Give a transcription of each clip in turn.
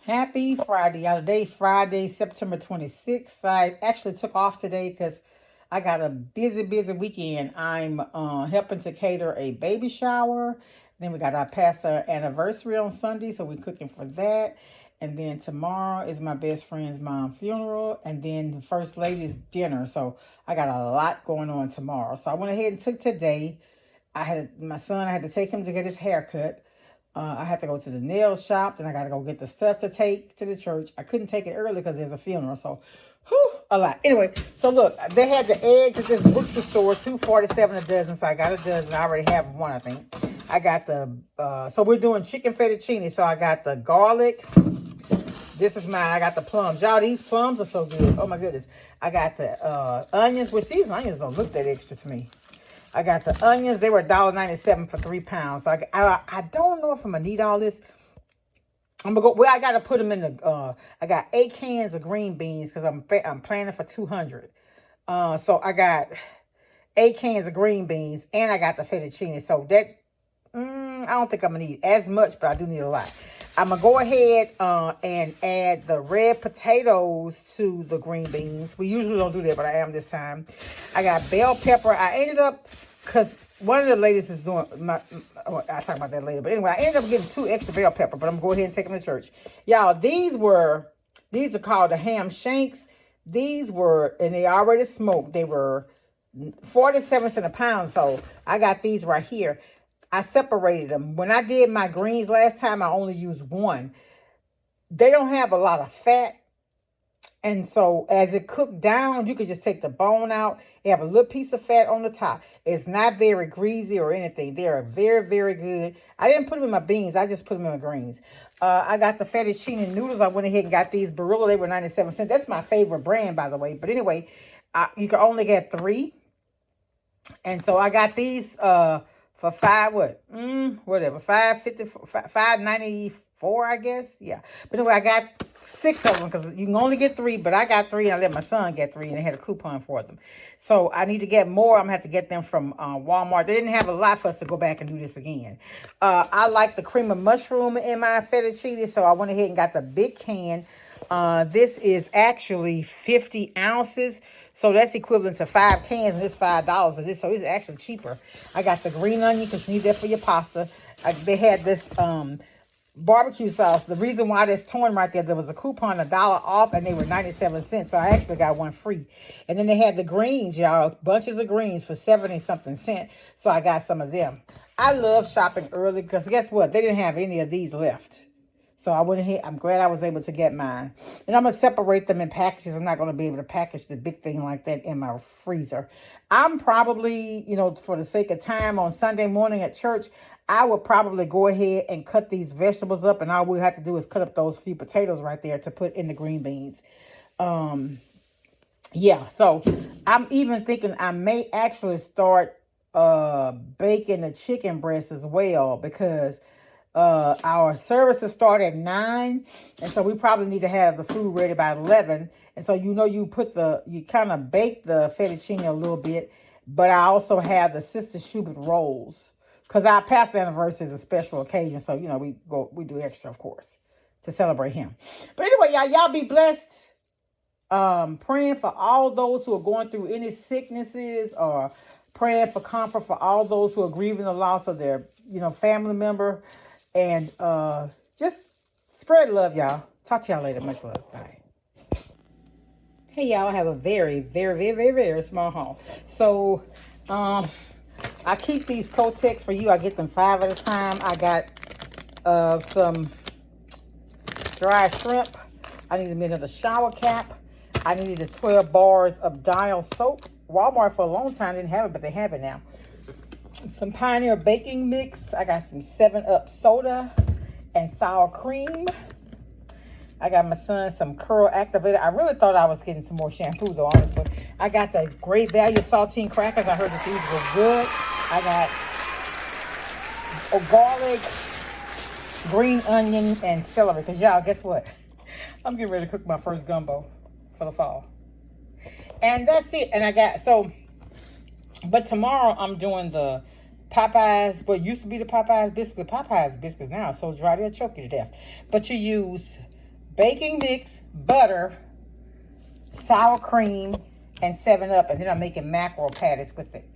Happy Friday. Y'all, today, Friday, September 26th. I actually took off today because I got a busy weekend. I'm helping to cater a baby shower. Then we got our pastor anniversary on Sunday, so we're cooking for that. And then tomorrow is my best friend's mom funeral, and then the first lady's dinner. So I got a lot going on tomorrow. So I went ahead and took today. I had my son. I had to take him to get his hair cut. I had to go to the nail shop. Then I got to go get the stuff to take to the church. I couldn't take it early because there's a funeral. So, a lot. Anyway, so look, they had the eggs at this butcher store, $2.47 a dozen. So I got a dozen. I already have one, I think. I got so we're doing chicken fettuccine. So I got the garlic. This is mine. I got the plums. Y'all, these plums are so good. Oh my goodness. I got the onions, which these onions don't look that extra to me. I got the onions. They were $1.97 for 3 pounds. So I don't know if I'm going to need all this. I'm going to go. Well, I got to put them in the, I got 8 cans of green beans because I'm planning for 200. So I got 8 cans of green beans and I got the fettuccine. So that, I don't think I'm going to need as much, but I do need a lot. I'm going to go ahead and add the red potatoes to the green beans. We usually don't do that, but I am this time. I got bell pepper. I ended up, because one of the ladies is doing, I'll talk about that later. But anyway, I ended up getting 2 extra bell pepper, but I'm going to go ahead and take them to church. Y'all, these are called the ham shanks. These were, and they already smoked. They were 47 cents a pound. So I got these right here. I separated them. When I did my greens last time, I only used one. They don't have a lot of fat. And so as it cooked down, you could just take the bone out. They have a little piece of fat on the top. It's not very greasy or anything. They are very good. I didn't put them in my beans. I just put them in my greens. I got the fettuccine noodles. I went ahead and got these Barilla. They were 97 cents. That's my favorite brand, by the way. But anyway, you can only get 3. And so I got these for whatever, $5.94, I guess. Yeah. But anyway, I got 6 of them because you can only get 3, but I got 3 and I let my son get 3 and they had a coupon for them. So I need to get more. I'm going to have to get them from Walmart. They didn't have a lot for us to go back and do this again. I like the cream of mushroom in my fettuccine, so I went ahead and got the big can. This is actually 50 ounces. So that's equivalent to 5 cans, and it's $5 of this. So it's actually cheaper. I got the green onion because you need that for your pasta. They had this barbecue sauce. The reason why that's torn right there was a coupon, $1 off, and they were 97 cents. So I actually got one free. And then they had the greens, y'all, bunches of greens for 70-something cents. So I got some of them. I love shopping early because guess what? They didn't have any of these left. So I went ahead. I'm glad I was able to get mine. And I'm going to separate them in packages. I'm not going to be able to package the big thing like that in my freezer. I'm probably, for the sake of time on Sunday morning at church, I would probably go ahead and cut these vegetables up. And all we have to do is cut up those few potatoes right there to put in the green beans. Yeah, so I'm even thinking I may actually start baking the chicken breast as well because our services start at 9, and so we probably need to have the food ready by 11. And so you kind of bake the fettuccine a little bit, but I also have the Sister Schubert rolls because our pastor anniversary is a special occasion. So we do extra, of course, to celebrate him. But anyway, y'all be blessed. Praying for all those who are going through any sicknesses, or praying for comfort for all those who are grieving the loss of their family member. And just spread love, y'all. Talk to y'all later. Much love. Bye. Hey, y'all. I have a very small haul. So I keep these Kotex for you. I get them 5 at a time. I got some dry shrimp. I needed me another shower cap. I needed the 12 bars of Dial soap. Walmart for a long time didn't have it, but they have it now. Some Pioneer baking mix. I got some 7-Up soda and sour cream. I got my son some curl activator. I really thought I was getting some more shampoo though, honestly. I got the Great Value saltine crackers. I heard that these were good. I got garlic, green onion, and celery. Because y'all, guess what? I'm getting ready to cook my first gumbo for the fall. And that's it. And but tomorrow I'm doing the Popeyes, what used to be the Popeyes biscuits. The Popeyes biscuits now are so dry they'll choke you to death. But you use baking mix, butter, sour cream, and 7-Up. And then I'm making mackerel patties with it.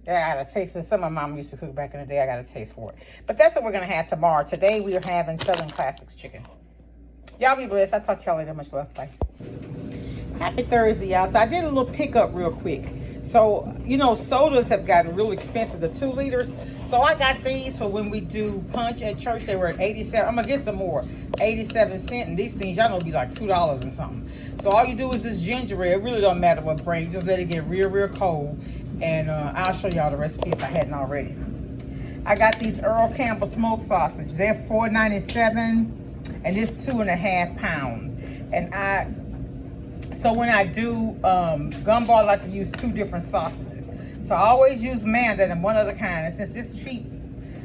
I got a taste of some of my mom used to cook back in the day. I got a taste for it. But that's what we're going to have tomorrow. Today we are having Southern Classics chicken. Y'all be blessed. I'll talk to y'all later. Much love. Bye. Happy Thursday, y'all. So I did a little pickup real quick. So, you know, sodas have gotten real expensive, the 2 liters. So I got these for when we do punch at church. They were at 87. I'm going to get some more. 87 cents. And these things, y'all know, be like $2 and something. So all you do is this ginger ale. It really don't matter what brand. You just let it get real, real cold. And I'll show y'all the recipe if I hadn't already. I got these Earl Campbell smoked sausage. They're $4.97, and this 2.5 pounds. And so when I do gumball, I like to use 2 different sausages. So I always use Mandan and one other kind. And since this is cheap,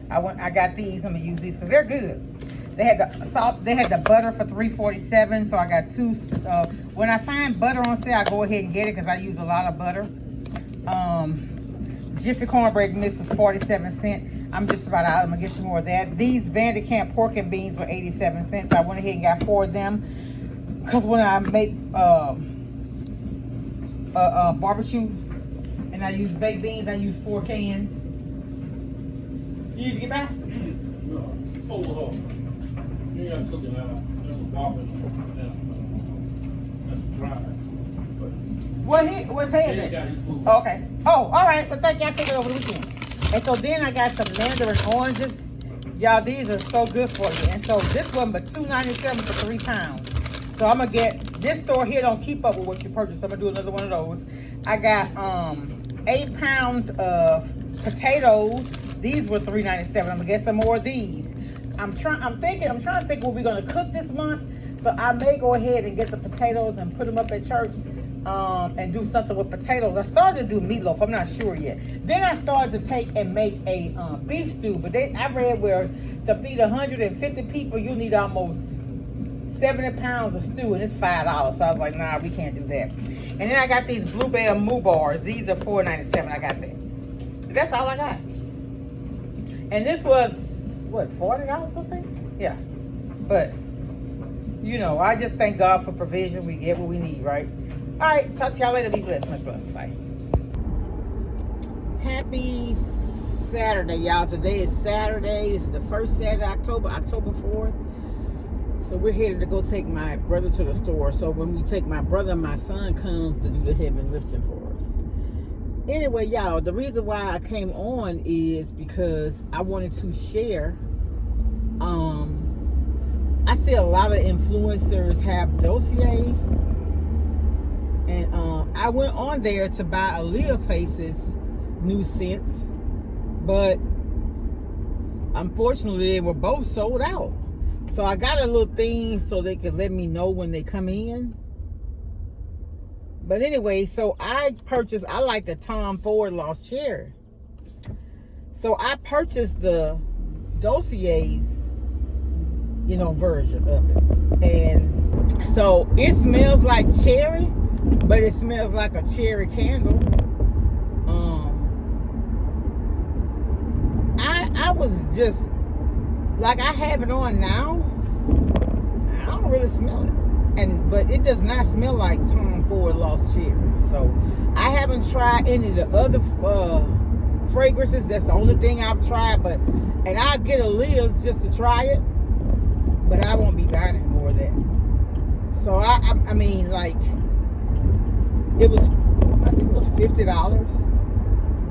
I got these. I'm gonna use these because they're good. They had the salt. They had the butter for $3.47. So I got 2. When I find butter on sale, I go ahead and get it because I use a lot of butter. Jiffy cornbread mix was 47 cents. I'm just about out. I'm gonna get some more of that. These Vanderkamp pork and beans were 87 cents. I went ahead and got 4 of them because when I make barbecue and I use baked beans, I use 4 cans. You need to get back? No. Oh, you gotta cook it out. That's a barbecue. That's a dry. What's hands? Okay. Oh, all right. Well, thank you. I took it over the weekend. And so then I got some mandarin oranges. Y'all, these are so good for you. And so this one, but $2.97 for 3 pounds. So I'm gonna get this store here. Don't keep up with what you purchased. I'm gonna do another one of those. I got 8 pounds of potatoes. These were $3.97. I'm gonna get some more of these. I'm trying to think what we're gonna cook this month. So I may go ahead and get the potatoes and put them up at church. And do something with potatoes. I started to do meatloaf. I'm not sure yet. Then I started to take and make a beef stew. But I read where to feed 150 people, you need almost 70 pounds of stew, and it's $5. So I was like, nah, we can't do that. And then I got these Bluebell Moo bars. These are $4.97. I got that. That's all I got. And this was what, $40? I think. Yeah. But you know, I just thank God for provision. We get what we need, right? All right, talk to y'all later. Be blessed. Much love. Bye. Happy Saturday, y'all. Today is Saturday. It's the first Saturday, October 4th. So we're headed to go take my brother to the store. So when we take my brother, my son comes to do the heavy lifting for us. Anyway, y'all, the reason why I came on is because I wanted to share. I see a lot of influencers have Dossier. And I went on there to buy Aaliyah Face's new scents, but unfortunately they were both sold out. So I got a little thing so they could let me know when they come in. But anyway, so I like the Tom Ford Lost Cherry. So I purchased the Dossier's, version of it. And so it smells like cherry, but it smells like a cherry candle. I was just like, I have it on now. I don't really smell it, but it does not smell like Tom Ford Lost Cherry. So I haven't tried any of the other fragrances. That's the only thing I've tried. And I'll get Aaliyah's just to try it, but I won't be buying any more of that. So I mean, like, I think it was $50.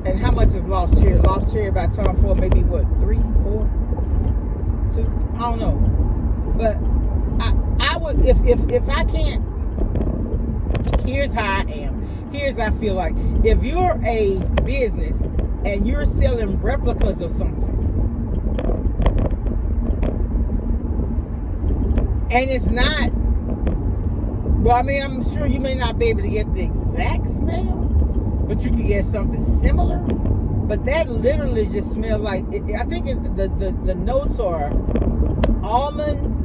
And how much is Lost Cherry? Lost Cherry by Tom Ford, maybe what, 3, 4, 2? I don't know. But I would, if I can't, here's how I am. Here's how I feel like. If you're a business and you're selling replicas or something, and it's not, well, I mean, I'm sure you may not be able to get the exact smell, but you can get something similar. But that literally just smells like, I think the notes are almond.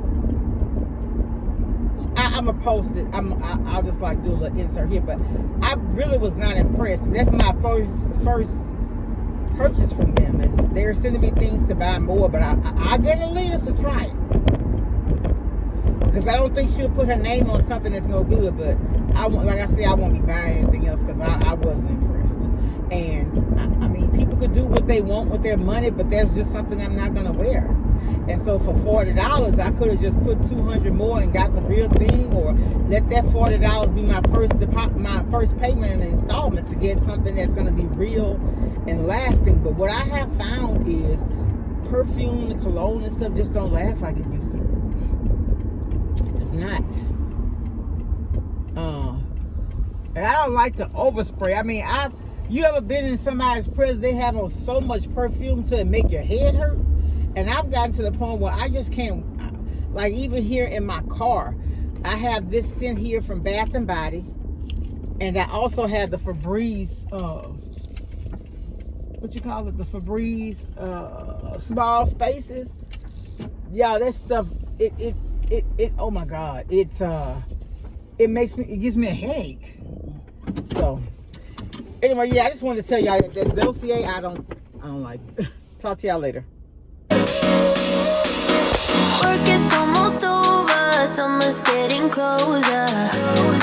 I'm going to post it. I'll just like do a little insert here. But I really was not impressed. That's my first purchase from them. And they're sending me things to buy more. But I get a list to try it. because I don't think she'll put her name on something that's no good. But like I said, I won't be buying anything else because I wasn't impressed. And I mean, people could do what they want with their money, but that's just something I'm not gonna wear. And so for $40, I could have just put $200 more and got the real thing, or let that $40 be my first payment in installment to get something that's gonna be real and lasting. But what I have found is perfume and cologne and stuff just don't last like it used to. It's not. And I don't like to overspray. I mean, you ever been in somebody's presence, they have on so much perfume to make your head hurt? And I've gotten to the point where I just can't, like even here in my car, I have this scent here from Bath and Body. And I also have the Febreze, what you call it? The Febreze small spaces. Yeah, that stuff, it oh my God. It gives me a headache. So anyway, yeah, I just wanted to tell y'all that Dossier, I don't like it. Talk to y'all later. Work is almost over, summer's getting closer.